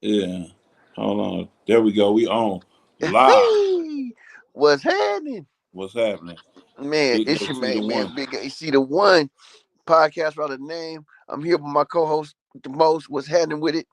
Yeah. Hold on. There we go. We on live. Hey, what's happening? What's happening? Man, Big it's your AC the man, one. Big AC the One podcast by the name. I'm here with my co-host, the most. What's happening with it?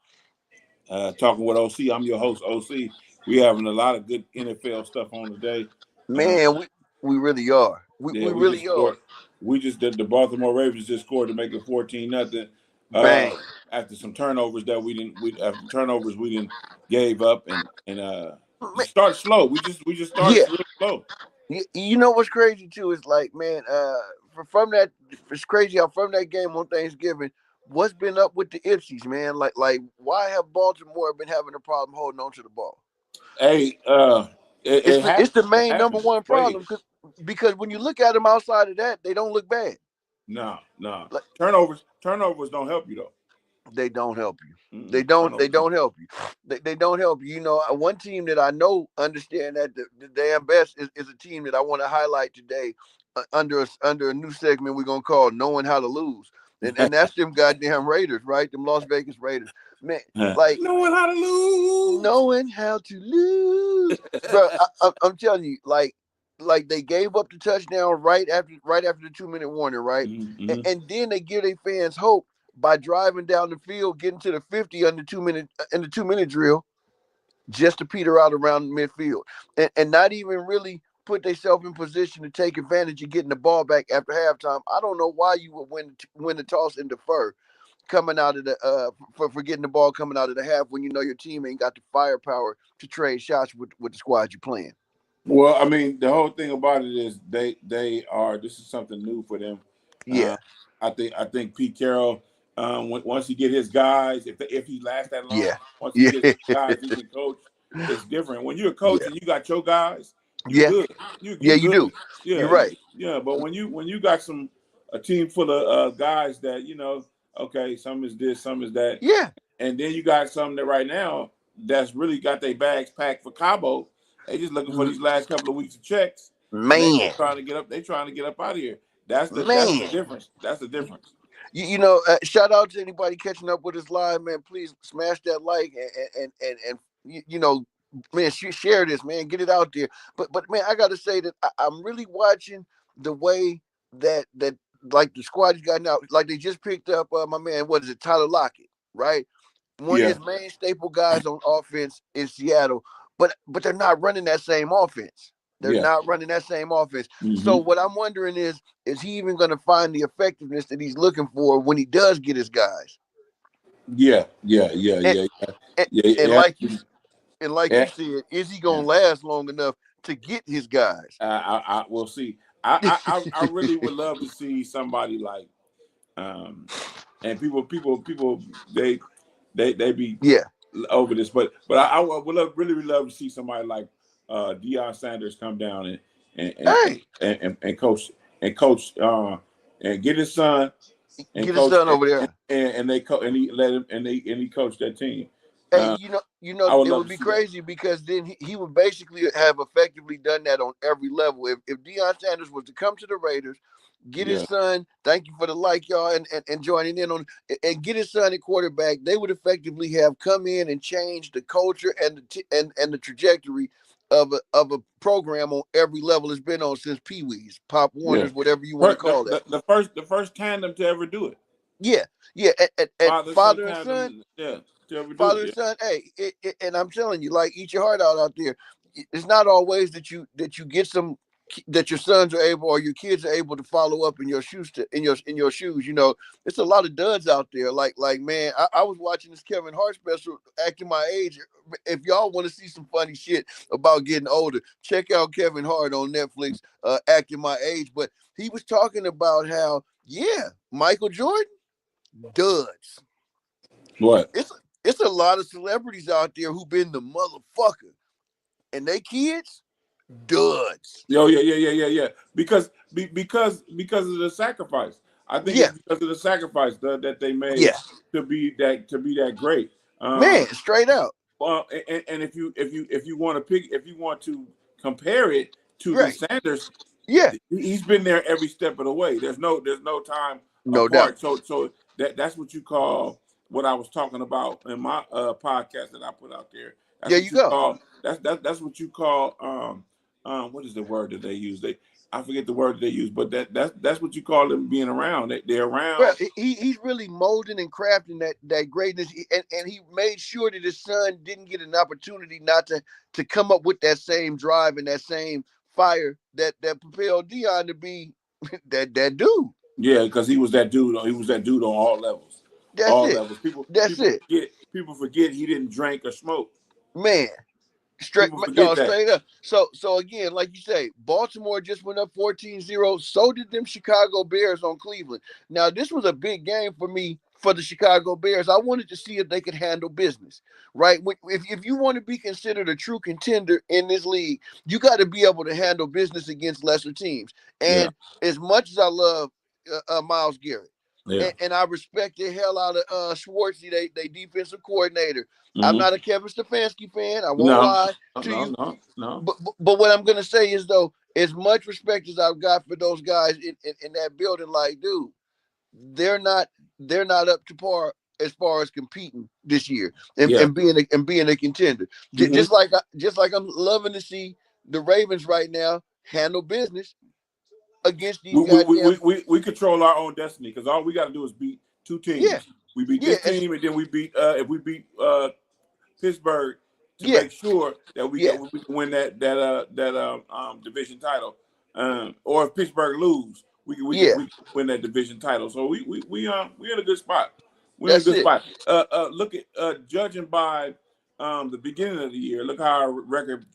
Talking with OC. I'm your host, OC. We having a lot of good NFL stuff on today. Uh, Man, we really are. We, yeah, we we just really are. scored. We just did the Baltimore Ravens just scored to make it 14-0. Bang. After some turnovers that we didn't we after turnovers we didn't gave up and Man, just started slow. We just started yeah. real slow. You know what's crazy too is like, man, from that, it's crazy how from that game on Thanksgiving, what's been up with the Ipsies, man? Like, why have Baltimore been having a problem holding on to the ball? Hey, It's it it's the happens. It main number happens. one Wait. problem because when you look at them outside of that, they don't look bad. No, no. Like Turnovers don't help you though. they don't help you. They Mm-mm. don't. They Turnovers don't. don't help you. They don't help you. You know, one team that I know understand that the damn best is a team that I want to highlight today under a new segment we're gonna call "Knowing How to Lose," and that's them goddamn Raiders, right? Them Las Vegas Raiders, man. Like Knowing how to lose. knowing how to lose, bro. I'm telling you, like they gave up the touchdown right after the 2 minute warning, right? And, Mm-hmm. and then they give their fans hope by driving down the field, getting to the 50 on the 2 minute in the 2 minute drill, just to peter out around midfield, and not even really put themselves in position to take advantage of getting the ball back after halftime. I don't know why you would win the toss and defer coming out of the for getting the ball coming out of the half when you know your team ain't got the firepower to trade shots with the squad you're playing. Well, I mean, the whole thing about it is they are. This is something new for them. Yeah, Uh, I think Pete Carroll, once he get his guys, if he lasts that long, yeah, once he yeah, gets his guys, he can coach. It's different when you're a coach yeah, and you got your guys. You yeah, good. You yeah. you You good. do. Yeah, You're right. yeah. But when you got a team full of guys that okay, some is this, some is that, Yeah. and then you got some that right now that's really got their bags packed for Cabo. They just looking for these last couple of weeks of checks, and they Man, trying to get up. They trying to get up out of here. That's the man. difference. That's the difference. Shout out to anybody catching up with us live, man. Please smash that like and man, share this, man. Get it out there. But man, I got to say that I'm really watching the way that like the squad you got now. Like they just picked up my man. What is it, Tyler Lockett? Right, one of Yeah, his main staple guys on offense in Seattle. But they're not running that same offense. They're yeah. not running that same offense. So Hmm. what I'm wondering is he even going to find the effectiveness that he's looking for when he does get his guys? Yeah, yeah, yeah, And yeah, yeah. and, Yeah, and it like has you to be- and like you yeah. said, is he Yeah. going to last long enough to get his guys? I will see. I really would love to see somebody like um and people they be Yeah. over this, but I would really love to see somebody like Deion Sanders come down and and and, Hey, and coach and get his son and get his coach son over there. and they and he let him and he coached that team. Hey, Uh, you know, I would it love would to be see that. crazy because then he would basically have effectively done that on every level. If Deion Sanders was to come to the Raiders, get his Yeah, son, thank you for the like, y'all, and joining in on and get his son at quarterback, they would effectively have come in and changed the culture and the trajectory of a program on every level it's been on since Pee Wee's, Pop yeah. Warner's, whatever you want to call that. The first tandem to ever do it, Yeah, yeah, and father son father and son, tandem, yeah, to ever do father it. and Yeah, son. Hey, and I'm telling you, like, eat your heart out there. It's not always that you get some that your sons are able or your kids are able to follow up in your shoes in your shoes. You know, it's a lot of duds out there. Like man, I was watching this Kevin Hart special, acting my age. If y'all want to see some funny shit about getting older, check out Kevin Hart on Netflix, acting my age. But he was talking about how, yeah, Michael Jordan duds. what? It's a lot of celebrities out there who been the motherfucker, and they kids duds. Yo, yeah, yeah, yeah, yeah, yeah. Because of the sacrifice. I think it's Yeah, because of the sacrifice that they made yeah, to be that great. man, straight out. Well, and if you want to if you want to compare it to the Right. Sanders, Yeah, he's been there every step of the way. There's no time no doubt. apart. So that's what you call what I was talking about in my podcast that I put out there. That's There what you you go. call that's what you call what is the word that they use? I forget the word that they use, but that's what you call them being around. They're Well, around. he's really molding and crafting that greatness, and he made sure that his son didn't get an opportunity not to come up with that same drive and that same fire that propelled Dion to be that dude. Yeah, because he was that dude. He was that dude on all levels. That's All it. levels. People That's people it, forget. People forget he didn't drink or smoke. man. Straight, People forget no, that. straight up. So again, like you say, Baltimore just went up 14-0. So did them Chicago Bears on Cleveland. Now, this was a big game for me for the Chicago Bears. I wanted to see if they could handle business, right? If you want to be considered a true contender in this league, you got to be able to handle business against lesser teams. Yeah. And as much as I love Myles Garrett, Yeah. and I respect the hell out of Schwartzy, they defensive coordinator. I'm Mm-hmm. not a Kevin Stefanski fan. I won't No. lie to you. No. But what I'm gonna say is though, as much respect as I've got for those guys in that building, like, dude, they're not up to par as far as competing this year Yeah. and being a contender. Mm-hmm. Just like I'm loving to see the Ravens right now handle business against these goddamn. We control our own destiny because all we got to do is beat two teams. Yeah, We beat yeah, this team, and then we beat if we beat Pittsburgh to yeah, make sure that we yeah, can win that division title. Or if Pittsburgh lose, we yeah. can win that division title. So we're in a good spot. We're in a That's good it. spot. Look at judging by the beginning of the year. Look how our record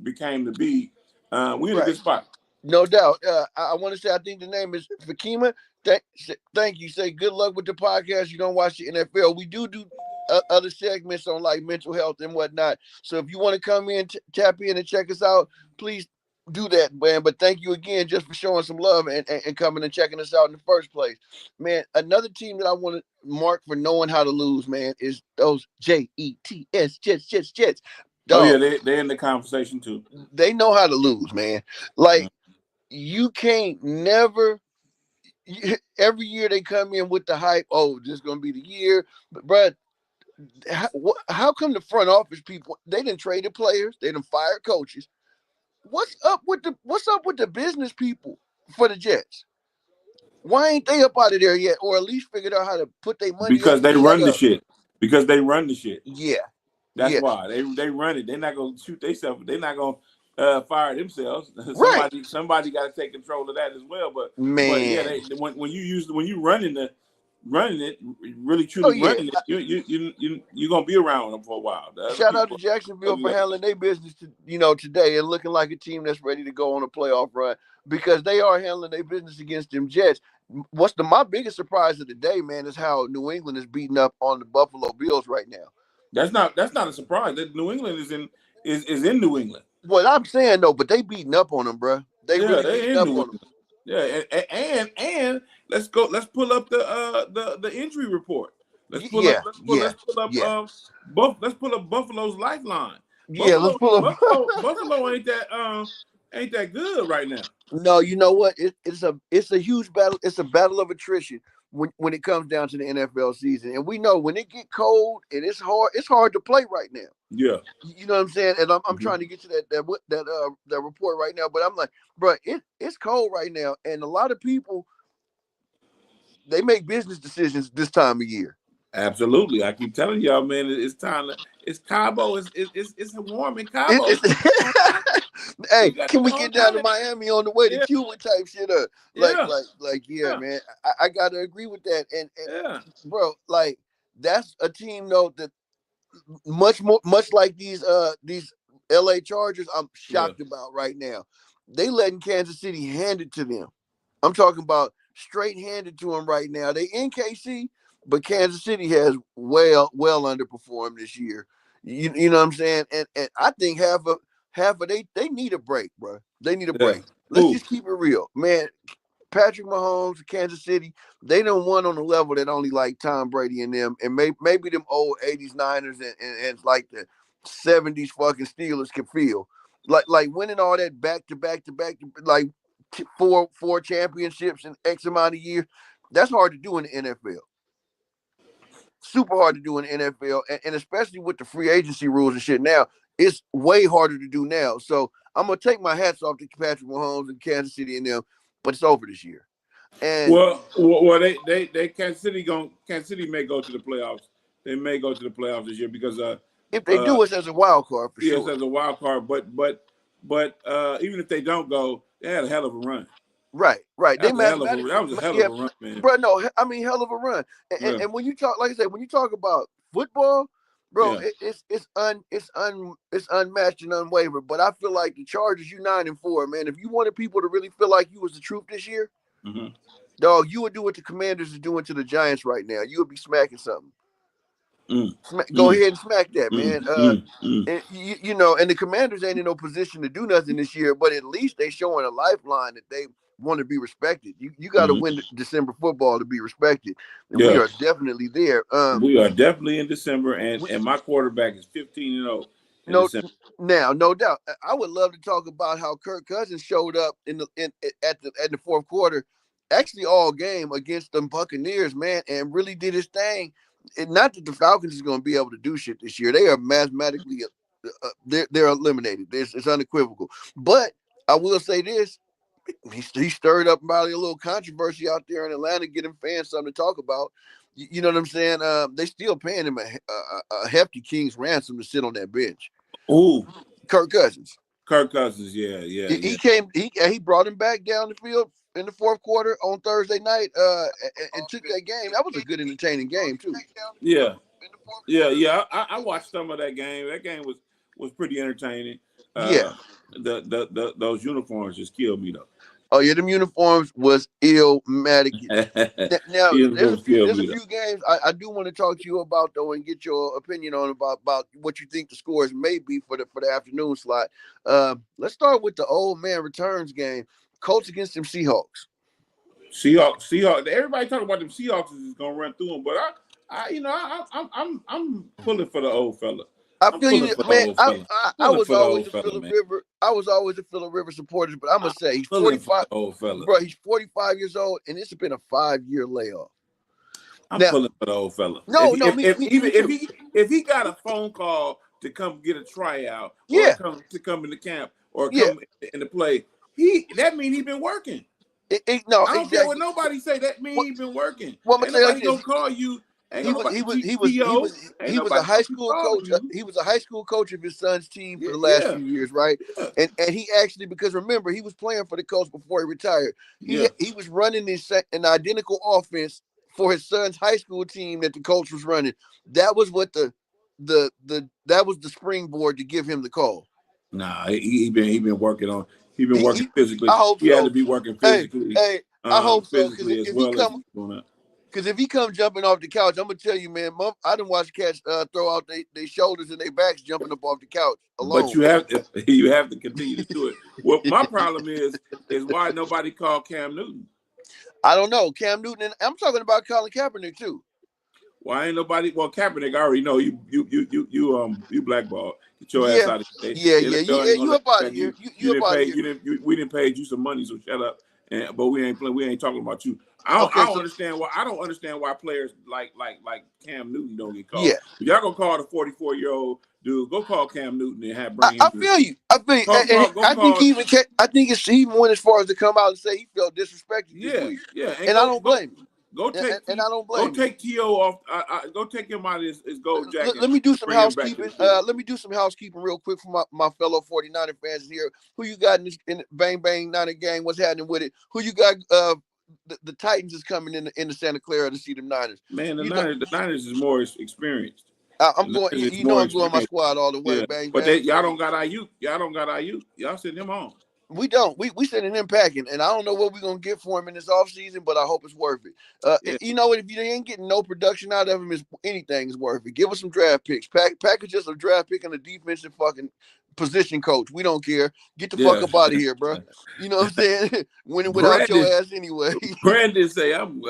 became to be. We're in a Right. good spot. No doubt. I want to say, I think the name is Fakima. Thank you. Say good luck with the podcast. You don't watch the NFL. We do other segments on like mental health and whatnot. So if you want to come in, tap in and check us out, please do that, man. But thank you again just for showing some love and coming and checking us out in the first place. Man, another team that I want to mark for knowing how to lose, man, is those Jets, Jets. Oh yeah, Dog, they're in the conversation too. they know how to lose, man. Like, you can't never every year they come in with the hype. Oh, this is gonna be the year, but how come the front office people, they didn't traded players, they didn't fired coaches? What's up with the business people for the Jets? Why ain't they up out of there yet, or at least figured out how to put their money up Because and they shut run the up? shit. Because they run the shit. Yeah, That's yeah, why they run it. They're not gonna shoot themselves. They're not gonna fire themselves. right, somebody got to take control of that as well. But yeah, man. when you running it, really Oh truly yeah. running it, you're gonna be around them for a while. The other Shout out to people, Jacksonville for handling their business, today and looking like a team that's ready to go on a playoff run, because they are handling their business against them Jets. My biggest surprise of the day, man, is how New England is beating up on the Buffalo Bills right now. that's not a surprise. That New England is in New England. What I'm saying though, but they beating up on them, bro. They Yeah, really they're beating in up New on them. England. Yeah, and let's go. Let's pull up the injury report. Let's pull up. Yeah. Let's pull up Buffalo's lifeline. Yeah, let's pull up. Buffalo ain't that good right now. No, you know what? It's a huge battle. It's a battle of attrition when it comes down to the NFL season. And we know when it get cold and it's hard to play right now. Yeah. You know what I'm saying? And I'm trying to get to that report right now, but I'm like, bro, it's cold right now, and a lot of people, they make business decisions this time of year. Absolutely. I keep telling y'all, man, it's time to. It's Cabo. It's warm in Cabo. Hey, can we get down to Miami on the way to Yeah. Cuba type shit up? Yeah. Man. I gotta agree with that. And Yeah. bro, like, that's a team though that much like these LA Chargers, I'm shocked about right now. They letting Kansas City hand it to them. I'm talking about straight handed to them right now. They in KC, but Kansas City has well underperformed this year. You know what I'm saying? And I think half of they need a break, bro. They need a break. Let's just keep it real, man. Patrick Mahomes, Kansas City, they done won on a level that only like Tom Brady and them, and maybe them old 80s Niners and like the 70s fucking Steelers can feel. Like winning all that back to back, like four championships in X amount of years. That's hard to do in the NFL. super hard to do in the NFL, and especially with the free agency rules and shit now, it's way harder to do now. So I'm gonna take my hats off to Patrick Mahomes and Kansas City and them, but it's over this year. And they Kansas City may go to the playoffs. They may go to the playoffs this year because if they do, it's as a wild card for yes, sure. as a wild card. But even if they don't go, they had a hell of a run. Right. That was a hell of a run, man. Bro, no, I mean hell of a run. And when you talk, like I said, when you talk about football, bro, it's unmatched and unwavering. But I feel like the Chargers, you 9-4, man. If you wanted people to really feel like you was the truth this year, dog, you would do what the Commanders are doing to the Giants right now. You would be smacking something. Go ahead and smack that, man. And you know, and the Commanders ain't in no position to do nothing this year, but at least they showing a lifeline that they want to be respected. You got to win December football to be respected. And we are definitely there. We are definitely in December, and my quarterback is 15-0. No doubt. I would love to talk about how Kirk Cousins showed up at the fourth quarter, actually all game against them Buccaneers, man, and really did his thing. And not that the Falcons is going to be able to do shit this year. They are mathematically they're eliminated. It's unequivocal. But I will say this: he stirred up probably a little controversy out there in Atlanta, getting fans something to talk about. You know what I'm saying? They still paying him a hefty king's ransom to sit on that bench. Ooh, Kirk Cousins. Yeah. He brought him back down the field in the fourth quarter on Thursday night, and took that game. That was a good, entertaining game too. Yeah. I watched some of that game. That game was pretty entertaining. Those uniforms just killed me though. Oh yeah, them uniforms was illmatic. Now there's a few games I do want to talk to you about though, and get your opinion on about what you think the scores may be for the afternoon slot. Let's start with the old man returns game. Colts against them Seahawks. Seahawks. Everybody talking about them Seahawks is gonna run through them, but I'm pulling for the old fella. I feel you, man. I was always a Phillip Rivers. I was always a Phillip Rivers supporter, but I'm gonna say he's 45. Old fella, bro. He's 45 years old, and it's been a 5-year layoff. I'm pulling for the old fella. If he got a phone call to come get a tryout, or to come into camp, or come into play, that means he's been working. I don't care what nobody say. That means he's been working. Well, ain't nobody gonna call you. He was a high school coach. He was a high school coach of his son's team for the last few years, right? And he actually, because remember, he was playing for the Colts before he retired. He was running an identical offense for his son's high school team that the Colts was running. That was what that was the springboard to give him the call. Nah, he been working on. He been working physically. I hope he had to be working physically. Hey, I hope so. Because if he come jumping off the couch, I'm gonna tell you, man. I done watch cats throw out their shoulders and their backs jumping up off the couch alone. But you have to continue to do it. Well, my problem is why nobody called Cam Newton. I don't know Cam Newton, and I'm talking about Colin Kaepernick too. Why ain't nobody? Well, Kaepernick, I already know you blackballed. Get your ass out of here. You up out of here. You up out of here. We didn't pay you some money, so shut up. But we ain't talking about you. I don't understand why players like Cam Newton don't get called. Yeah. If y'all gonna call the 44-year-old dude, go call Cam Newton and bring him. I feel you. I think he went as far as to come out and say he felt disrespected this week. Yeah. And I don't blame him. Go take T.O. off. Go take him out of his gold jacket. Let me do some housekeeping. Let me do some housekeeping real quick for my fellow 49er fans here. Who you got in the Bang Bang Niner gang? What's happening with it? Who you got? The Titans is coming in the Santa Clara to see them Niners. Man, the Niners is more experienced. I'm going. I'm going my squad all the way. Yeah. Bang, but bang. Y'all don't got Ayuk. Y'all send him home. We don't. We sending him packing, and I don't know what we're gonna get for him in this offseason, but I hope it's worth it. You know what? If you ain't getting no production out of him, anything is worth it. Give us some draft picks. Package us a draft pick and a defensive fucking position coach. We don't care. Get the fuck up out of here, bro. You know what I'm saying? Winning without your ass anyway. Brandon say I'm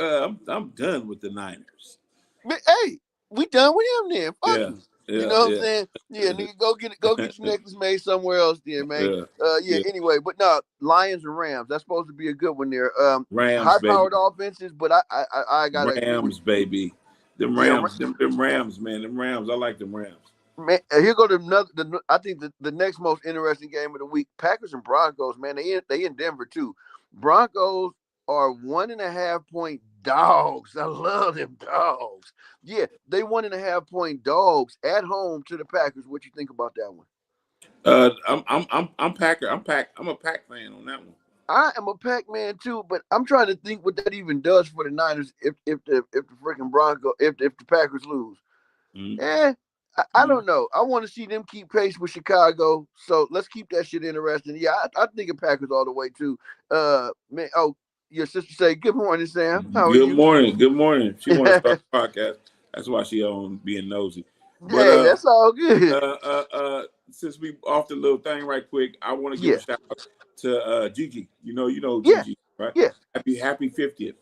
done with the Niners. But, hey, we done with him then. Fuck you. You know what I'm saying? Yeah, nigga, go get your necklace made somewhere else, then, man. Anyway, but no, Lions and Rams. That's supposed to be a good one there. Rams, high-powered offenses, but I got Rams, baby. Them Rams, them Rams, man, them Rams. I like them Rams. Man, here go to another. I think the next most interesting game of the week: Packers and Broncos. Man, they in Denver too. Broncos are 1.5-point dogs. I love them dogs. Yeah, they 1.5-point dogs at home to the Packers. What you think about that one? I'm Packer. I'm a Pack fan on that one. I am a Pack man too, but I'm trying to think what that even does for the Niners if the freaking if the Packers lose. Mm-hmm. I don't know. I want to see them keep pace with Chicago, so let's keep that shit interesting. Yeah, I think of Packers all the way too. Man, your sister say good morning, Sam. How are you? Good morning. She want to start the podcast. That's why she on being nosy. But, hey, that's all good. Since we off the little thing right quick, I want to give a shout out to Gigi. You know Gigi, right? Yeah. Happy 50th.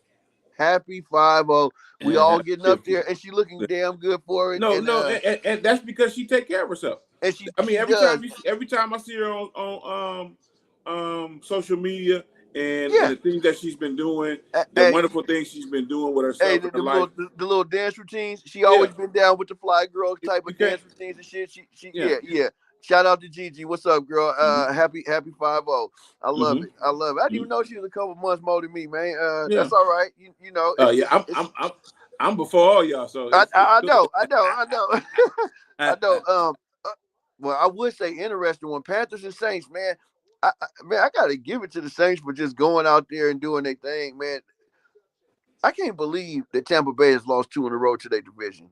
Happy 50. We all getting up there, and she looking damn good for it. And that's because she take care of herself. And every time I see her on social media and the things that she's been doing, the wonderful things she's been doing with herself. The little dance routines. She always been down with the fly girl type of dance routines and shit. She. Shout out to Gigi. What's up, girl? Happy 50. I love it. I didn't even know she was a couple months more than me, man. That's all right. You know. I'm before all y'all. So I know. I know. Well, I would say interesting one. Panthers and Saints, man. I gotta give it to the Saints for just going out there and doing their thing, man. I can't believe that Tampa Bay has lost 2 in a row to their division.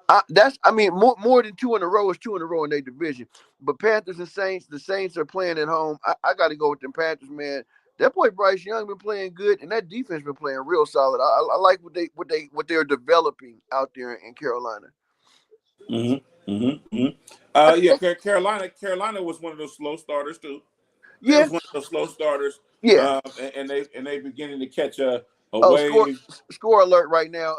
More than 2 in a row is 2 in a row in their division. But Panthers and Saints, the Saints are playing at home. I got to go with them Panthers, man. That boy Bryce Young been playing good, and that defense been playing real solid. I like what they're developing out there in Carolina. Carolina was one of those slow starters too. Yeah, was one of those slow starters. Yeah, and they beginning to catch a wave. Score alert right now.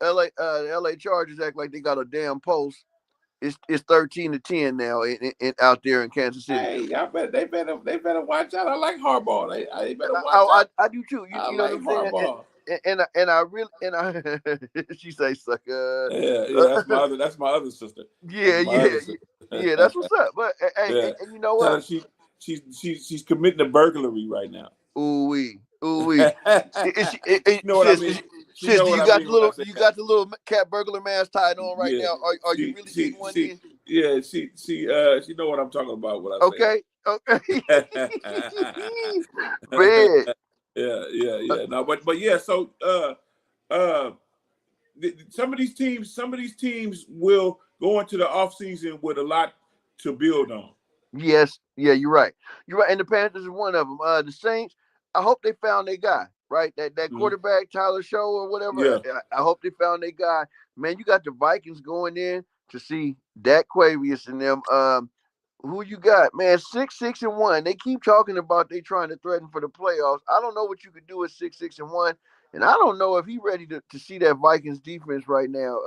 LA Chargers act like they got a damn pulse. It's 13-10 now in out there in Kansas City. Hey, I bet they better watch out. I like Harbaugh. They better watch out. I do too. You know like what I'm Harbaugh. saying? And I really she say sucker. Yeah. That's my other sister. Yeah. That's what's up. But hey, and you know what? She's committing a burglary right now. Ooh wee. You know what I mean? Sis, you got the little cat burglar mask tied on right now. Are you really getting one in? Yeah, she know what I'm talking about. What I say. Okay. Man. Yeah. No, but yeah. So some of these teams will go into the offseason with a lot to build on. Yes. Yeah, you're right. And the Panthers is one of them. The Saints, I hope they found their guy. Right, that quarterback Tyler Show or whatever. Yeah. I hope they found their guy. Man, you got the Vikings going in to see Dak Quavius and them. Who you got, man? 6-1. They keep talking about they trying to threaten for the playoffs. I don't know what you could do at 6-1, and I don't know if he ready to see that Vikings defense right now.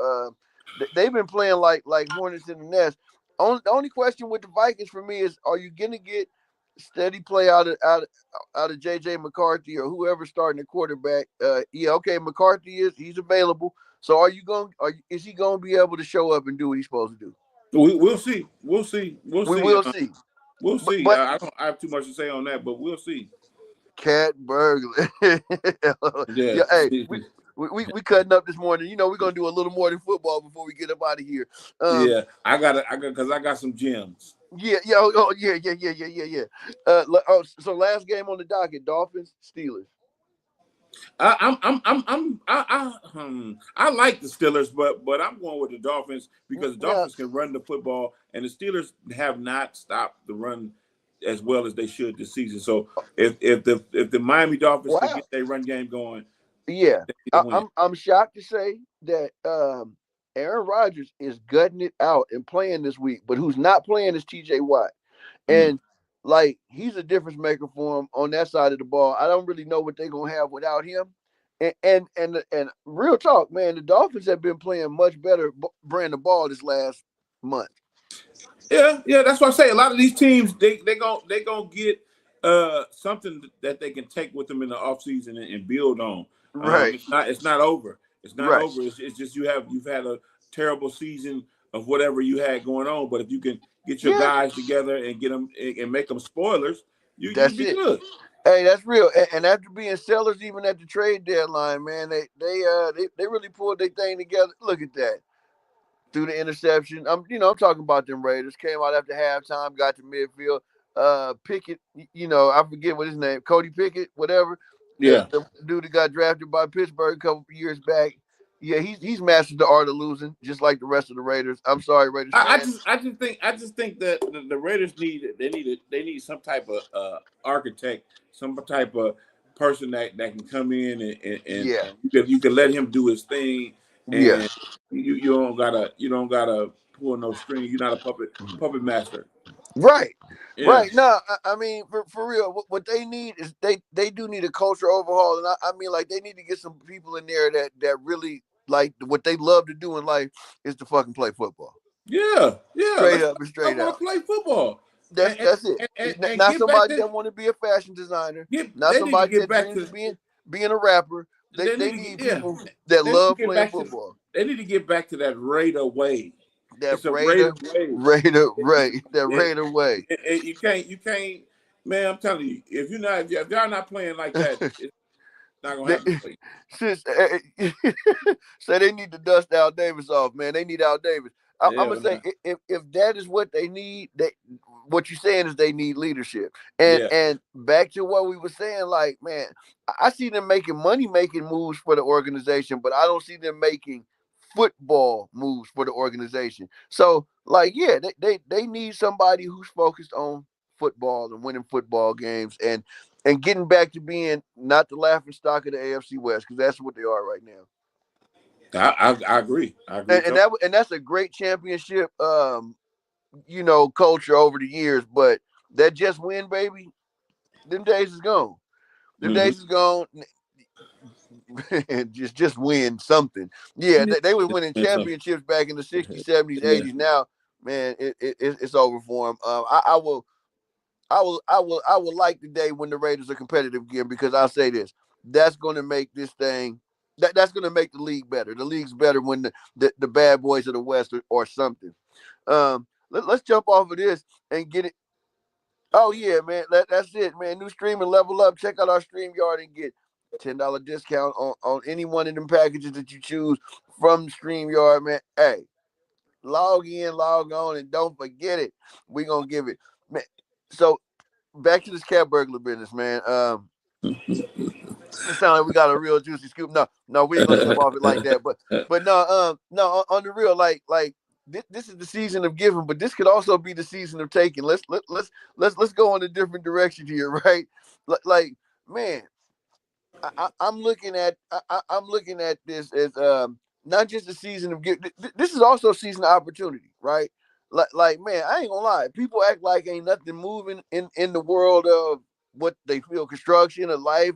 They've been playing like hornets in the nest. The only question with the Vikings for me is, are you gonna get steady play out of JJ McCarthy or whoever starting the quarterback? McCarthy he's available. So is he going to be able to show up and do what he's supposed to do? We'll see. We'll see. We'll see. But I don't have too much to say on that, but we'll see. Cat burglar. Yeah. Hey, we cutting up this morning. You know, we're gonna do a little more than football before we get up out of here. I got some gems. Yeah. So last game on the docket: Dolphins, Steelers. I like the Steelers, but I'm going with the Dolphins because the Dolphins can run the football, and the Steelers have not stopped the run as well as they should this season. So if the Miami Dolphins can get their run game going, I'm shocked to say that Aaron Rodgers is gutting it out and playing this week, but who's not playing is TJ Watt. And he's a difference maker for him on that side of the ball. I don't really know what they're gonna have without him. And real talk, man, the Dolphins have been playing much better brand of ball this last month. Yeah, that's what I say. A lot of these teams, they gonna get something that they can take with them in the offseason and build on. Right. It's not over. It's not over. It's just you've had a terrible season of whatever you had going on. But if you can get your guys together and get them and make them spoilers, you'll be good. Hey, that's real. And after being sellers, even at the trade deadline, man, they really pulled their thing together. Look at that. Through the interception. I'm talking about them Raiders. Came out after halftime, got to midfield. Pickett, I forget what his name, Cody Pickett, whatever. Yeah. The dude that got drafted by Pittsburgh a couple of years back. Yeah, he's mastered the art of losing, just like the rest of the Raiders. I'm sorry, Raiders fans. I just think that the Raiders need some type of architect, some type of person that can come in and you can let him do his thing. And you don't gotta pull no strings. You're not a puppet master. Right. Yeah. Right. No, I mean, for real, what they need is they do need a culture overhaul. And I mean, like, they need to get some people in there that really, like, what they love to do in life is to fucking play football. Yeah. Straight up and straight out. Play football. That's it. And not somebody that want to be a fashion designer. Not somebody that dreams of being a rapper. They need people that love playing football. They need to get back to that Raider way. That Raider way. And you can't, man. I'm telling you, if y'all not playing like that, it's not gonna happen for you. So they need to dust Al Davis off, man. They need Al Davis. I'm gonna say if that is what they need, what you're saying is they need leadership. And back to what we were saying, like, man, I see them making money-making moves for the organization, but I don't see them making football moves for the organization. So, like, yeah, they need somebody who's focused on football and winning football games and getting back to being not the laughing stock of the AFC West, because that's what they are right now. I agree. And that's a great championship, culture over the years. But that just win, baby, them days is gone. Them days is gone. just win something. Yeah, they were winning championships back in the 60s, 70s, 80s. Now, man, it's over for them. I will like the day when the Raiders are competitive again, because I'll say this: that's going to make this thing. That's going to make the league better. The league's better when the bad boys of the West or something. Let's jump off of this and get it. Oh yeah, man, that's it, man. New stream and level up. Check out our StreamYard and get $10 discount on any one of them packages that you choose from StreamYard, man. Hey, log in, log on, and don't forget it. We're gonna give it, man. So back to this cat burglar business, man. It sounds like we got a real juicy scoop. No, we ain't gonna jump off it like that. But no, on the real, like this is the season of giving, but this could also be the season of taking. Let's go in a different direction here, right? Like, man, I'm looking at this as not just a season of giving. This is also a season of opportunity, right? Like, man, I ain't gonna lie. People act like ain't nothing moving in the world of what they feel, construction of life.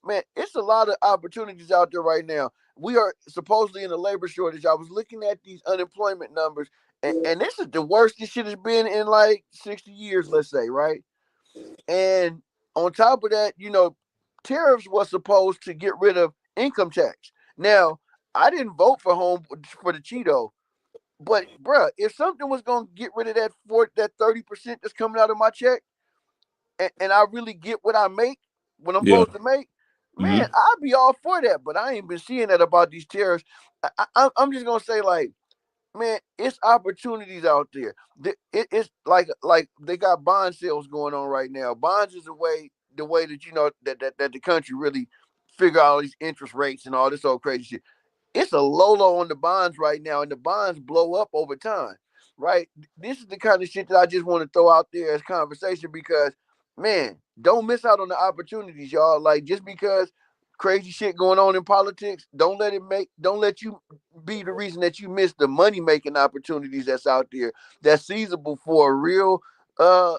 Man, it's a lot of opportunities out there right now. We are supposedly in a labor shortage. I was looking at these unemployment numbers, and this is the worst this shit has been in like 60 years, let's say, right? And on top of that, tariffs was supposed to get rid of income tax. Now, I didn't vote for the Cheeto, but bruh, if something was gonna get rid of that 30% that's coming out of my check, and I really get what I make, what I'm supposed to make, man, I'd be all for that. But I ain't been seeing that about these tariffs. I'm just gonna say, like, man, it's opportunities out there. It's like they got bond sales going on right now. Bonds is the way that that the country really figure out all these interest rates and all this old crazy shit. It's a low on the bonds right now, and the bonds blow up over time, right? This is the kind of shit that I just want to throw out there as conversation, because, man, don't miss out on the opportunities, y'all. Like, just because crazy shit going on in politics, don't let you be the reason that you miss the money making opportunities that's out there, that's feasible for a real I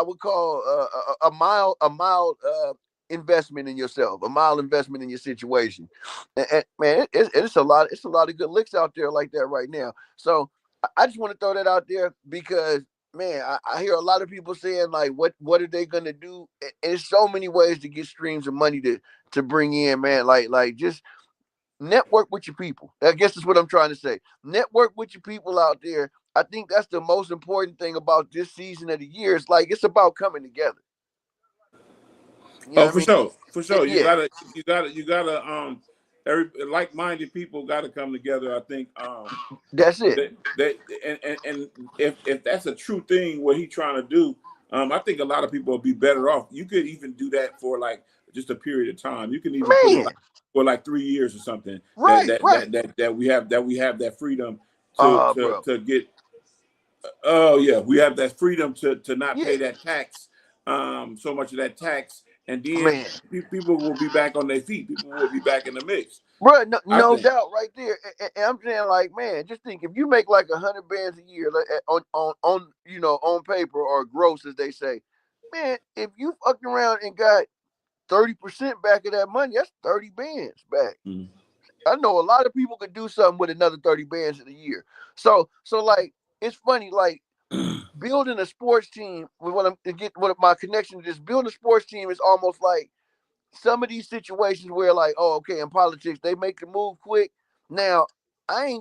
would call a mild investment in yourself, a mild investment in your situation. And man, it's a lot of good licks out there like that right now. So I just want to throw that out there because, man, I hear a lot of people saying like, what are they gonna do? And there's so many ways to get streams of money to bring in, man. Like just network with your people. I guess that's what I'm trying to say. Network with your people out there. I think that's the most important thing about this season of the year. It's like it's about coming together. You know for sure. You gotta. Every like-minded people got to come together. I think. That's it. And if that's a true thing, what he's trying to do, I think a lot of people will be better off. You could even do that for like just a period of time. You can even put it for like 3 years or something. Right. That we have that freedom to get. Oh yeah, we have that freedom to not pay that tax. So much of that tax. And then people will be back on their feet. People will be back in the mix. Bro, no doubt, right there. And I'm saying, like, man, just think if you make like 100 bands a year, like, on paper or gross, as they say, man, if you fucking around and got 30% back of that money, that's 30 bands back. Mm. I know a lot of people could do something with another 30 bands in a year. So like, it's funny, like. Building a sports team with what my connection to this building a sports team is almost like some of these situations where like, oh, okay, in politics they make the move quick. Now I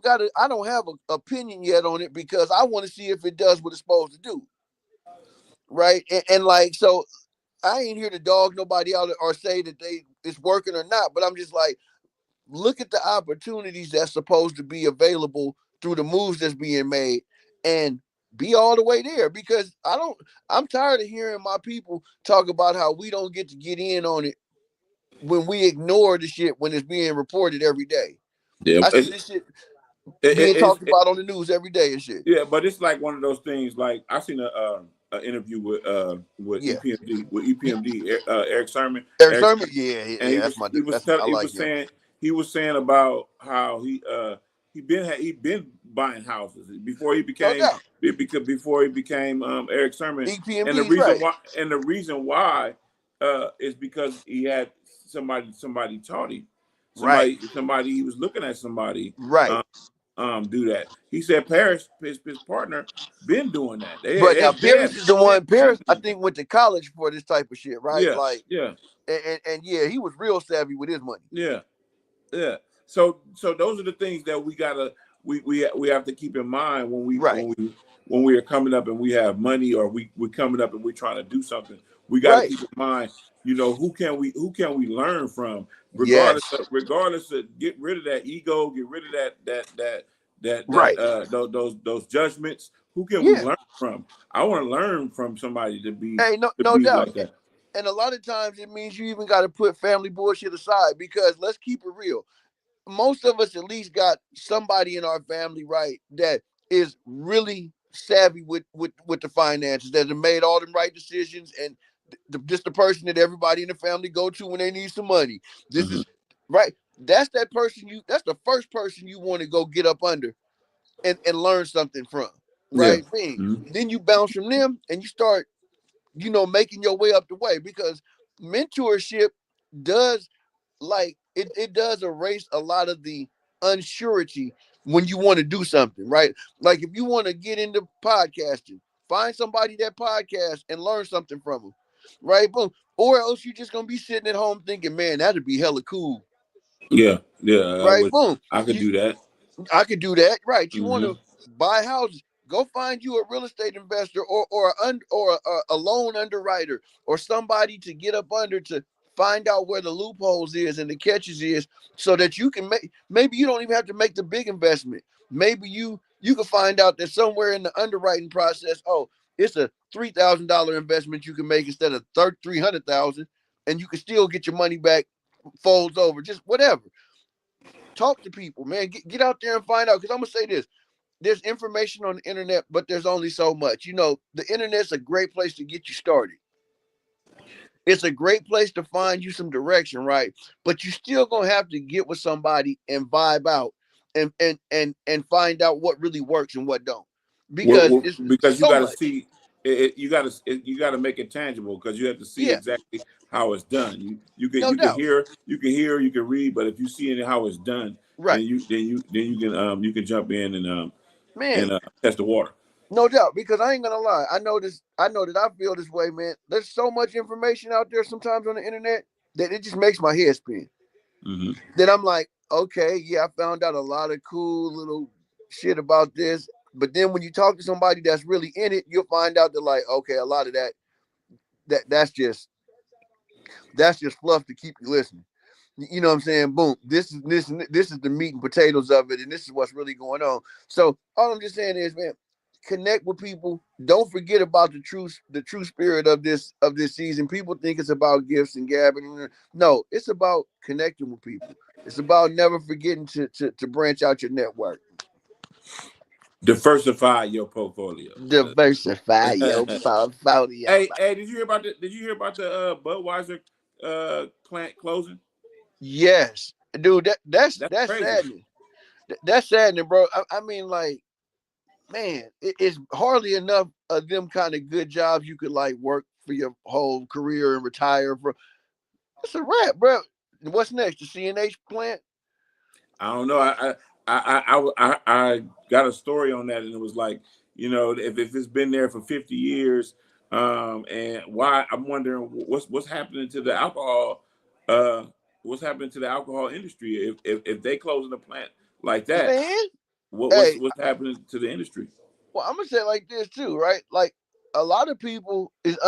don't have an opinion yet on it because I want to see if it does what it's supposed to do. Right. And like, so I ain't here to dog nobody out or say that it's working or not, but I'm just like, look at the opportunities that's supposed to be available through the moves that's being made and be all the way there, because I'm tired of hearing my people talk about how we don't get to get in on it when we ignore the shit when it's being reported every day. Yeah, I see this shit being talked about on the news every day and shit. Yeah, but it's like one of those things. Like I seen an interview with EPMD Eric Sermon. Eric Sermon, yeah, that's my dude. He was saying about how he been buying houses before he became Eric Sermon. EPMD, and the reason why is because he had somebody taught him. Somebody he was looking at somebody do that. He said Paris, his partner, been doing that. Paris is the one. Paris, I think, went to college for this type of shit, right? Yeah, and he was real savvy with his money. Yeah. So those are the things that we have to keep in mind when we are coming up and we have money, or we're coming up and we're trying to do something. We got to keep in mind, who can we learn from, regardless of get rid of that ego, get rid of those judgments. Who can we learn from? I want to learn from somebody to be no doubt like that. And a lot of times it means you even got to put family bullshit aside, because let's keep it real. Most of us at least got somebody in our family, right, that is really savvy with the finances, that have made all them right decisions, and just the person that everybody in the family go to when they need some money. This is right. That's that person that's the first person you want to go get up under and learn something from. Right. Yeah. Then you bounce from them and you start, making your way up the way, because mentorship does, like, it does erase a lot of the unsurety when you want to do something, right? Like if you want to get into podcasting, find somebody that podcasts and learn something from them, right? Boom. Or else you're just gonna be sitting at home thinking, man, that'd be hella cool. Yeah. Right. Boom. I could do that. I could do that. Right. You want to buy houses? Go find you a real estate investor or a loan underwriter, or somebody to get up under to find out where the loopholes is and the catches is, so that you can maybe you don't even have to make the big investment. Maybe you can find out that somewhere in the underwriting process, it's a $3,000 investment you can make instead of $300,000, and you can still get your money back, folds over, just whatever. Talk to people, man. Get out there and find out, because I'm gonna say this. There's information on the internet, but there's only so much. The internet's a great place to get you started. It's a great place to find you some direction, right? But you still gonna have to get with somebody and vibe out and find out what really works and what don't. Because you gotta see it, you gotta make it tangible, because you have to see exactly how it's done. You can hear, you can read, but if you see how it's done, right, then you can jump in and test the water. No doubt, because I ain't gonna lie. I know this. I know that I feel this way, man. There's so much information out there sometimes on the internet that it just makes my head spin. Mm-hmm. Then I'm like, okay, yeah, I found out a lot of cool little shit about this. But then when you talk to somebody that's really in it, you'll find out that like, okay, a lot of that's just fluff to keep you listening. You know what I'm saying? Boom. This is the meat and potatoes of it, and this is what's really going on. So all I'm just saying is, man, connect with people. Don't forget about the true spirit of this season. People think it's about gifts and gabbing. No, it's about connecting with people. It's about never forgetting to branch out your network. Diversify your portfolio. Diversify your portfolio. Hey, did you hear about the Budweiser plant closing? Yes, dude. That's crazy. saddening. That's saddening, bro. I mean, like, man, it's hardly enough of them kind of good jobs you could like work for your whole career and retire for. It's a wrap, bro. What's next? The CNH plant? I don't know. I got a story on that, and it was like, you know, if it's been there for 50 years, and why I'm wondering what's happening to the alcohol, what's happening to the alcohol industry if they closing the plant like that, man. What's happening to the industry? Well, I'm gonna say it like this too, right? Like a lot of people is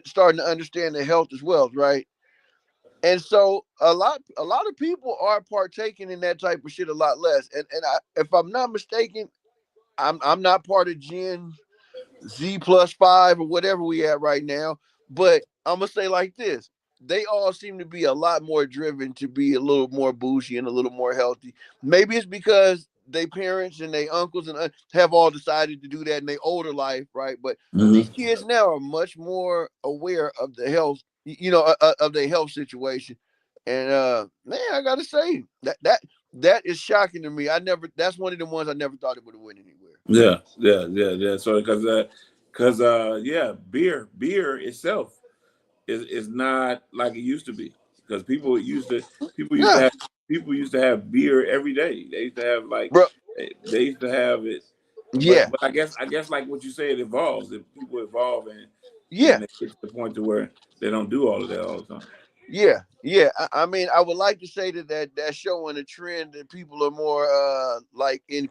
starting to understand that health is wealth, right? And so a lot of people are partaking in that type of shit a lot less. And if I'm not mistaken, I'm not part of Gen Z+5 or whatever we at right now. But I'm gonna say like this: they all seem to be a lot more driven to be a little more bougie and a little more healthy. Maybe it's because their parents and their uncles and have all decided to do that in their older life, right? But these kids now are much more aware of the health, of their health situation. And man, I gotta say that is shocking to me. That's one of the ones I never thought it would have went anywhere. Yeah. So because beer itself is not like it used to be, because people used to have beer every day. They used to have they used to have it. Yeah. But I guess like what you say, it evolves. If people evolve and they get to the point to where they don't do all of that all the time. Yeah. I mean, I would like to say that's showing a trend that people are more like in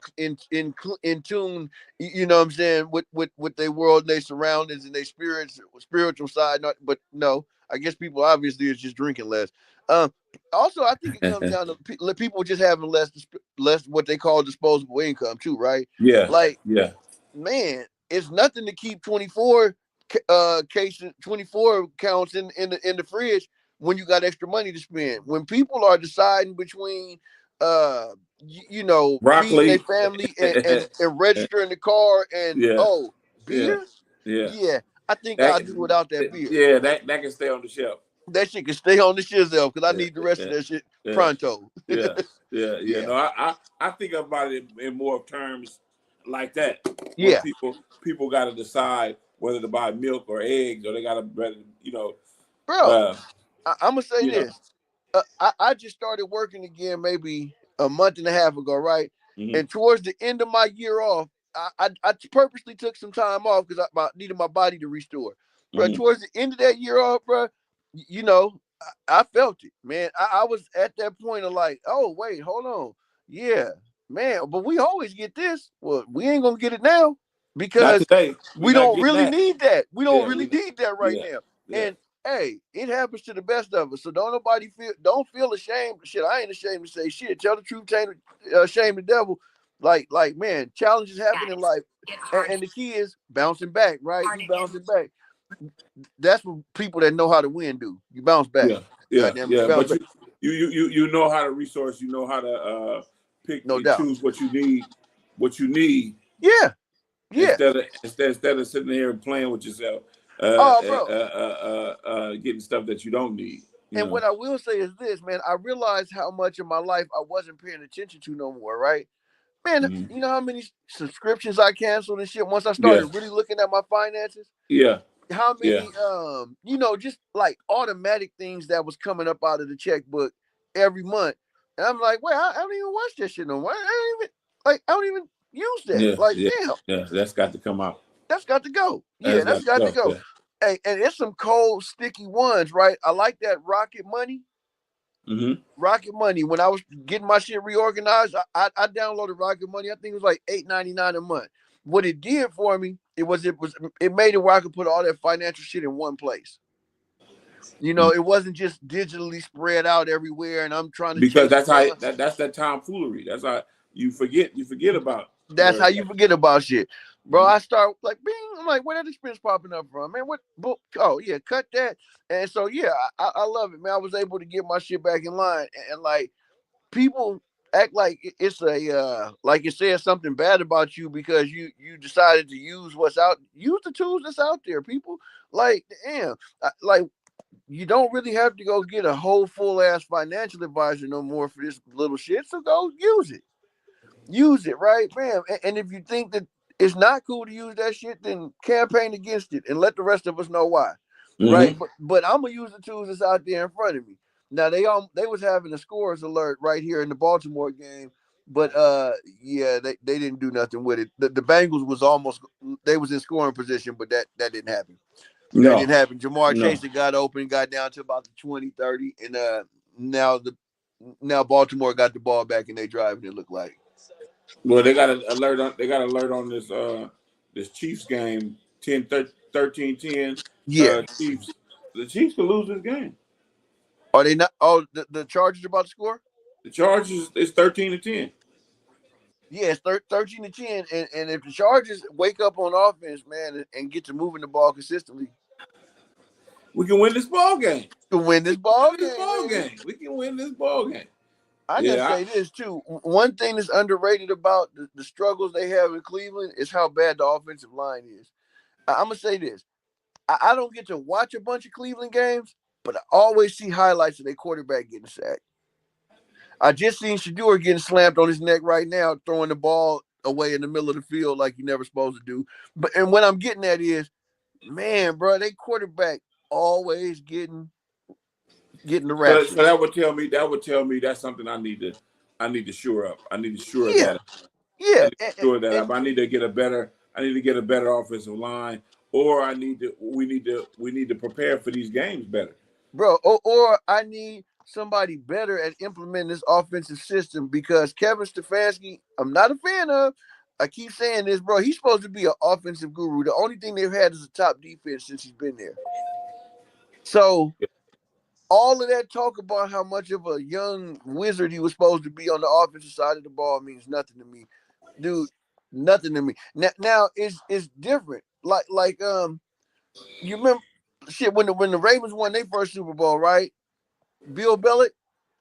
tune, you know what I'm saying, with their world and their surroundings and their spiritual side. But no, I guess people obviously is just drinking less. Also, I think it comes down to people just having less what they call disposable income too, right? Yeah. Like, yeah, man, it's nothing to keep 24 cases, 24 counts in the fridge when you got extra money to spend. When people are deciding between feeding their family and registering the car and beer. Yeah. I think I'll do without that beer. Yeah, that can stay on the shelf. That shit can stay on the shelf because I need the rest of that shit pronto. Yeah. No, I think about it in more terms like that. Yeah. People got to decide whether to buy milk or eggs, or they got to, Bro, I'm gonna say this. I just started working again maybe a month and a half ago, right? Mm-hmm. And towards the end of my year off, I purposely took some time off because I needed my body to restore. But mm-hmm. towards the end of that year off, bro, I felt it, man. I was at that point of like, oh wait, hold on, yeah, man. But we always get this. Well, we ain't gonna get it now because we don't really need that. We don't really need that right now. Yeah. And hey, it happens to the best of us. So don't feel ashamed. Shit, I ain't ashamed to say shit. Tell the truth, shame the devil. Like, man, challenges happen in life. And the key is bouncing back, right? You bouncing back. That's what people that know how to win do. You bounce back. Yeah. But you know how to resource. You know how to pick and choose what you need. Yeah. Instead of sitting here and playing with yourself. Getting stuff that you don't need. And what I will say is this, man. I realized how much of my life I wasn't paying attention to no more, right? Man, mm-hmm. You know how many subscriptions I canceled and shit once I started really looking at my finances? Yeah. How many, just like automatic things that was coming up out of the checkbook every month. And I'm like, wait, I don't even watch that shit no more. I don't even use that. Damn. Yeah, that's got to come out. That's got to go. Yeah, that's got to go. Yeah. Hey, and it's some cold, sticky ones, right? I like that Rocket Money. Mm-hmm. Rocket Money. When I was getting my shit reorganized, I downloaded Rocket Money. I think it was like $8.99 a month. What it did for me, it made it where I could put all that financial shit in one place. You know, it wasn't just digitally spread out everywhere, and I'm trying to because that's how that's that tomfoolery. That's how you forget about. That's how you forget about shit, bro. I start like, bing. I'm like, where that expense popping up from, man? What? Oh yeah, cut that. And so yeah, I love it, man. I was able to get my shit back in line, and like people act like it's a like it says something bad about you because you decided to use what's out. Use the tools that's out there, people. Like damn, like. You don't really have to go get a whole full ass financial advisor no more for this little shit. So go use it. Use it, right, man. And if you think that it's not cool to use that shit, then campaign against it and let the rest of us know why. Mm-hmm. Right. But I'm gonna use the tools that's out there in front of me. Now they was having a scores alert right here in the Baltimore game. But yeah, they didn't do nothing with it. The Bengals they was in scoring position, but that didn't happen. That didn't happen. Ja'Marr Chase got open, got down to about the 20, 30, and now Baltimore got the ball back and they driving. It looked like. Well, they got an alert on. They got an alert on this Chiefs game 13-10. Yeah, Chiefs. The Chiefs could lose this game. Are they not? Oh, the Chargers about to score. The Chargers is 13-10. Yeah, it's 13-10, and if the Chargers wake up on offense, man, and get to moving the ball consistently, we can win this ball game. We can win this ball game. We can win this ball game. I gotta say this too. One thing that's underrated about the struggles they have in Cleveland is how bad the offensive line is. I'm gonna say this. I don't get to watch a bunch of Cleveland games, but I always see highlights of their quarterback getting sacked. I just seen Shedeur getting slammed on his neck right now, throwing the ball away in the middle of the field like you're never supposed to do. And what I'm getting at is, man, bro, they quarterback always getting the rap. So that would tell me that's something I need to shore up. I need to shore that up. Yeah. I need to get a better offensive line, or we need to prepare for these games better. Bro, or I need somebody better at implementing this offensive system because Kevin Stefanski, I'm not a fan of. I keep saying this, bro. He's supposed to be an offensive guru. The only thing they've had is a top defense since he's been there. So all of that talk about how much of a young wizard he was supposed to be on the offensive side of the ball means nothing to me. Dude, nothing to me. Now it's different. Like you remember shit when the Ravens won their first Super Bowl, right? Bill Belichick,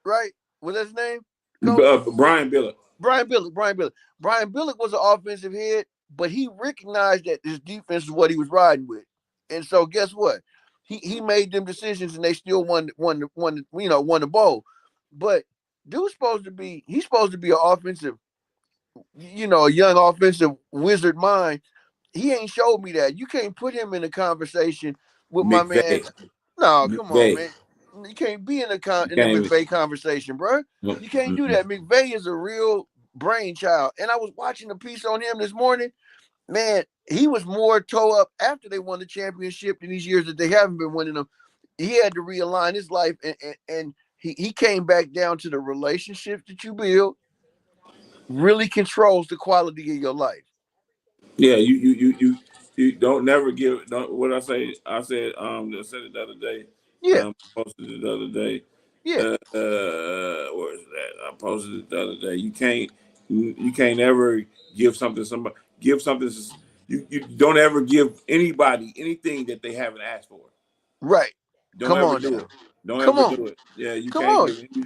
right? What's his name? Brian Belichick. Brian Belichick was an offensive head, but he recognized that his defense is what he was riding with. And so guess what? He made them decisions and they still won the bowl. But he's supposed to be an offensive, a young offensive wizard mind. He ain't showed me that. You can't put him in a conversation with my man. No, come on, man. You can't be in the McVay conversation, bro. You can't do that. McVay is a real brainchild. And I was watching a piece on him this morning. Man, he was more toe up after they won the championship in these years that they haven't been winning them. He had to realign his life, and he came back down to the relationships that you build really controls the quality of your life. Yeah, you don't never give. What I say? I said I said it the other day. Yeah, posted it the other day. Yeah, where is that? I posted it the other day. You can't ever give something to somebody. Give something. You don't ever give anybody anything that they haven't asked for. Right. Don't ever do it. Don't ever do it. Yeah, you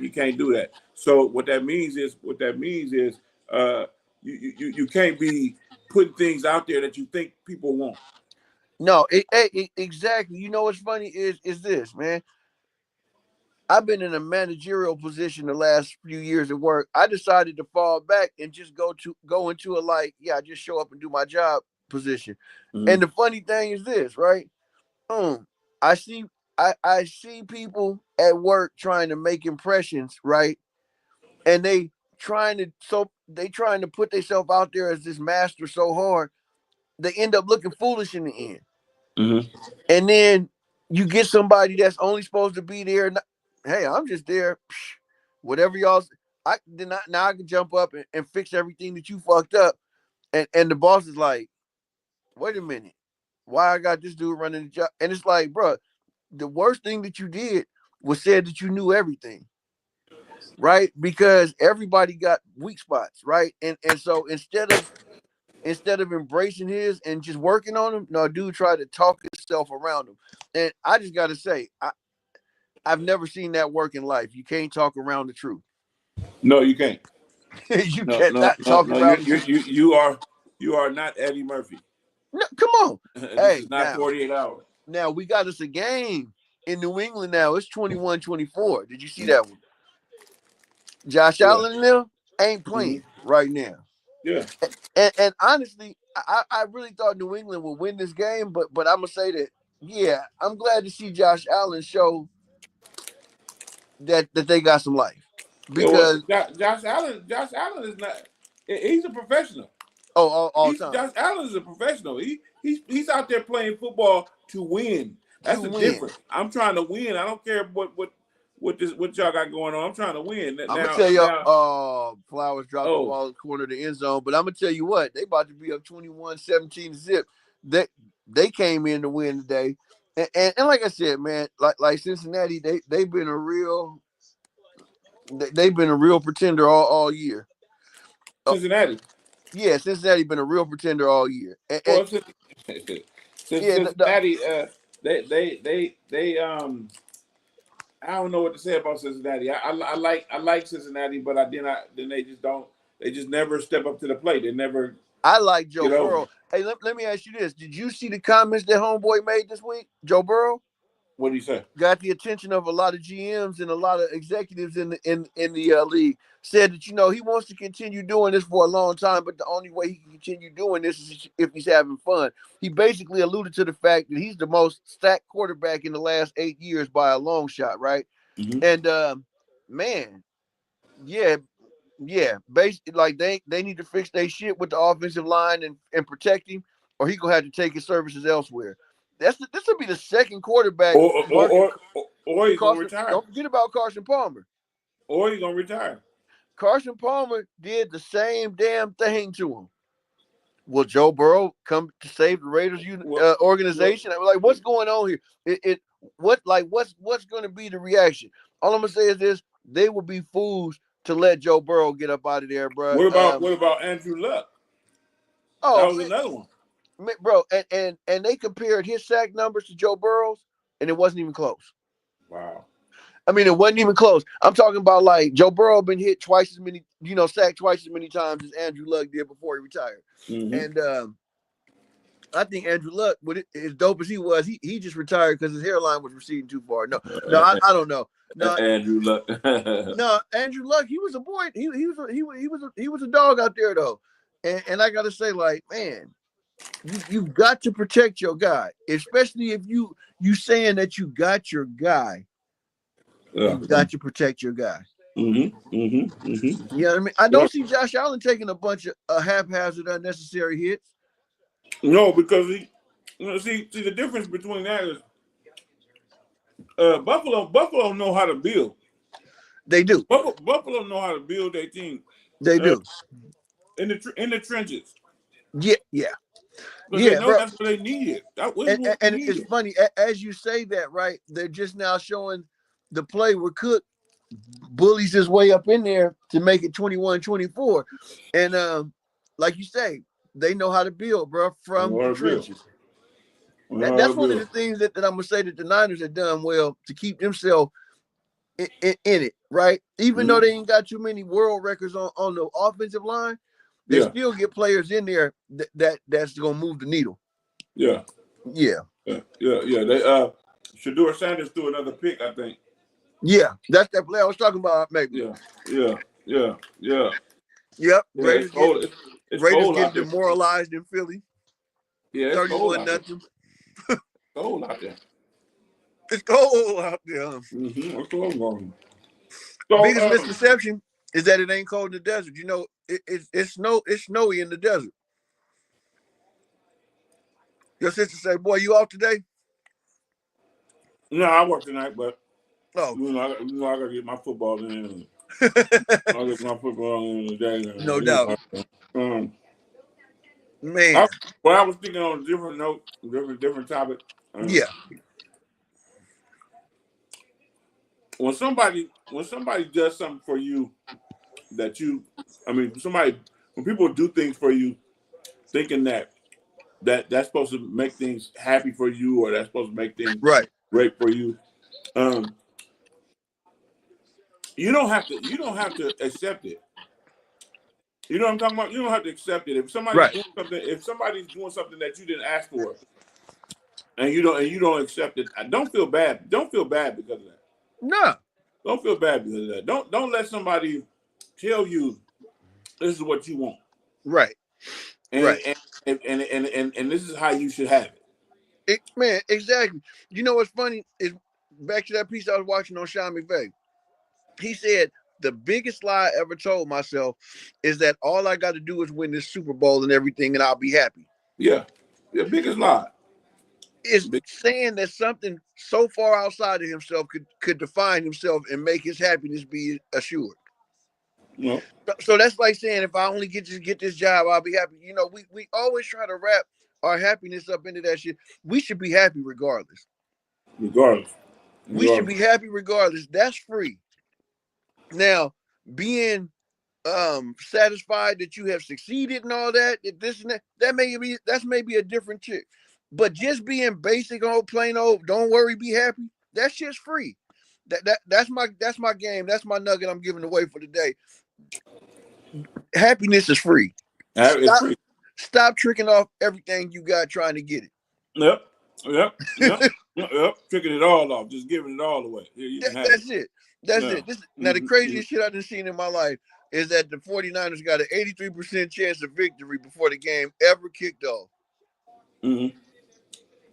can't do that. So what that means is you can't be putting things out there that you think people want. No, exactly. You know what's funny is this, man. I've been in a managerial position the last few years at work. I decided to fall back and just go into a I just show up and do my job position. Mm-hmm. And the funny thing is this, right? I see people at work trying to make impressions, right? And they trying to put themselves out there as this master so hard, they end up looking foolish in the end. Mm-hmm. And then you get somebody that's only supposed to be there. Hey, I'm just there. Whatever y'all, now I can jump up and fix everything that you fucked up. And the boss is like, wait a minute, why I got this dude running the job? And it's like, bro, the worst thing that you did was said that you knew everything, right? Because everybody got weak spots, right? And so instead of embracing his and just working on him, no, dude tried to talk himself around him. And I just got to say, I've never seen that work in life. You can't talk around the truth. No, you can't. You cannot talk around the truth. You are not Eddie Murphy. No, come on. This is not 48 hours. Now, we got us a game in New England now. It's 21-24. Did you see that one? Josh Allen and them ain't playing right now. Yeah. And honestly, I really thought New England would win this game, but I'm going to say that, yeah, I'm glad to see Josh Allen show that they got some life. Because Josh Allen is not, he's a professional. Oh, all time. Josh Allen is a professional. He's out there playing football to win. That's the difference. I'm trying to win. I don't care what y'all got going on. I'm trying to win. I'm gonna tell y'all, Flowers dropped the ball in the corner of the end zone. But I'm gonna tell you what, they about to be up 21-17 zip. They came in to win today. And like I said, man, like Cincinnati, they've been a real pretender all year. Cincinnati. Yeah, Cincinnati been a real pretender all year. Cincinnati, they I don't know what to say about Cincinnati. I like Cincinnati, but they just never step up to the plate. They never. I like Joe Burrow. Hey, let me ask you this: did you see the comments that homeboy made this week, Joe Burrow? What did he say? Got the attention of a lot of GMs and a lot of executives in the league. Said that he wants to continue doing this for a long time, but the only way he can continue doing this is if he's having fun. He basically alluded to the fact that he's the most stacked quarterback in the last 8 years by a long shot, right? Mm-hmm. And man, yeah, basically, like they need to fix their shit with the offensive line and protect him, or he gonna have to take his services elsewhere. This will be the second quarterback. Or he's going to retire. Don't forget about Carson Palmer. Or he's going to retire. Carson Palmer did the same damn thing to him. Will Joe Burrow come to save the Raiders organization? I'm like, what's going on here? What's going to be the reaction? All I'm going to say is this: they will be fools to let Joe Burrow get up out of there, bro. What about Andrew Luck? Oh, that was another one. Bro, and they compared his sack numbers to Joe Burrow's, and it wasn't even close. Wow. I mean, it wasn't even close. I'm talking about like Joe Burrow been hit twice as many, sacked twice as many times as Andrew Luck did before he retired. Mm-hmm. And I think Andrew Luck, as dope as he was, he just retired because his hairline was receding too far. No, I don't know. No, Andrew Luck. No, Andrew Luck. He was a boy. He was a dog out there though. And I gotta say, like, man, you've got to protect your guy, especially if you saying that you got your guy. Yeah. You've got to protect your guy. Mm-hmm. Mm-hmm. Mm-hmm. You know what I mean? I don't see Josh Allen taking a bunch of haphazard, unnecessary hits. No, because see the difference between that is Buffalo know how to build. They do. Buffalo know how to build their team. They do. In the trenches. Yeah. But they know that's what they needed. And it's funny, as you say that, right? They're just now showing the play where Cook bullies his way up in there to make it 21-24. And like you say, they know how to build, bro, from the trenches. That's one of the things that I'm going to say that the Niners have done well to keep themselves in it, right? Even though they ain't got too many world records on the offensive line, they still get players in there that's going to move the needle. Yeah. Yeah. They Shedeur Sanders threw another pick, I think. Yeah, that's that play I was talking about, maybe. Yeah. Yep. Raiders get demoralized in Philly. Yeah, 31-0. Cold out there. It's cold out there. Mm-hmm. What's going on? Biggest misconception is that it ain't cold in the desert. You know, it's snowy in the desert. Your sister say, "Boy, you off today?" No, I work tonight, but you know, I gotta get my football in. I'll get my football in today. No doubt. Man, I was thinking on a different note, different topic. Yeah. When somebody does something for you when people do things for you, thinking that's supposed to make things happy for you, or that's supposed to make things great for you, you don't have to accept it. You know what I'm talking about? You don't have to accept it. If somebody's doing something that you didn't ask for, and you don't accept it, don't feel bad. Don't feel bad because of that. No. Don't feel bad because of that. Don't let somebody tell you this is what you want. Right. And this is how you should have it. Man, exactly. You know what's funny is back to that piece I was watching on Sean McVay. He said the biggest lie I ever told myself is that all I got to do is win this Super Bowl and everything, and I'll be happy. Yeah, the biggest lie is saying that something so far outside of himself could define himself and make his happiness be assured. Yeah. So that's like saying if I only get this job, I'll be happy. You know, we always try to wrap our happiness up into that shit. We should be happy regardless. We should be happy regardless. That's free. Now, being satisfied that you have succeeded and all that, this and that's maybe a different chick. But just being basic, old plain old, don't worry, be happy. That shit's free. That's my game. That's my nugget I'm giving away for today. Happiness is free. Stop tricking off everything you got trying to get it. Yep. Tricking it all off, just giving it all away. That's it. Now the craziest shit I've been seeing in my life is that the 49ers got an 83% chance of victory before the game ever kicked off. Mm-hmm.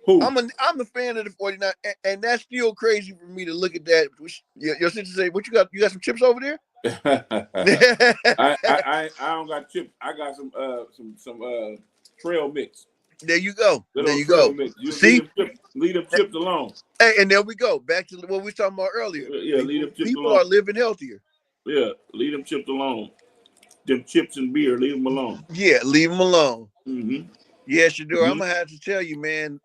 Who? I'm a fan of the 49ers, and that's still crazy for me to look at that. Your sister say, "What you got? You got some chips over there?" I don't got chips. I got some trail mix. There you go. See, leave them chips alone. Hey, and there we go. Back to what we were talking about earlier. Yeah, leave them chips alone. People are living healthier. Yeah, leave them chips alone. Them chips and beer, leave them alone. Yeah, leave them alone. Mm-hmm. Yeah, Shador, mm-hmm. I'm gonna have to tell you, man.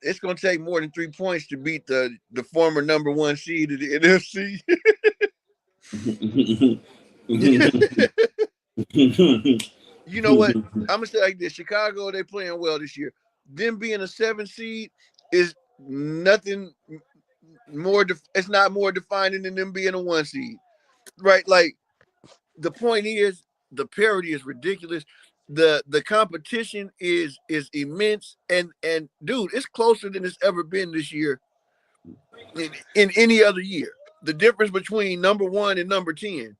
It's gonna take more than 3 points to beat the former number 1 seed of the NFC. You know what? I'm gonna say like this: Chicago, they playing well this year. Them being a 7 seed is nothing more. It's not more defining than them being a 1 seed, right? Like the point is, the parity is ridiculous. The competition is immense, and dude, it's closer than it's ever been this year in any other year. The difference between number 1 and number 10,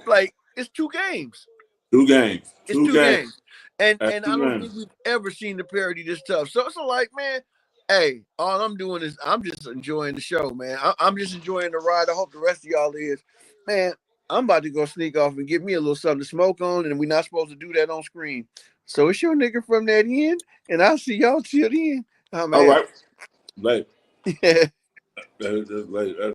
like it's 2 games. 2 games. It's 2 games. And I don't think we've ever seen the parity this tough. So it's like, man, hey, all I'm doing is I'm just enjoying the show, man. I'm just enjoying the ride. I hope the rest of y'all is. Man, I'm about to go sneak off and get me a little something to smoke on, and we're not supposed to do that on screen. So it's your nigga from that end, and I'll see y'all till then. All right. Late.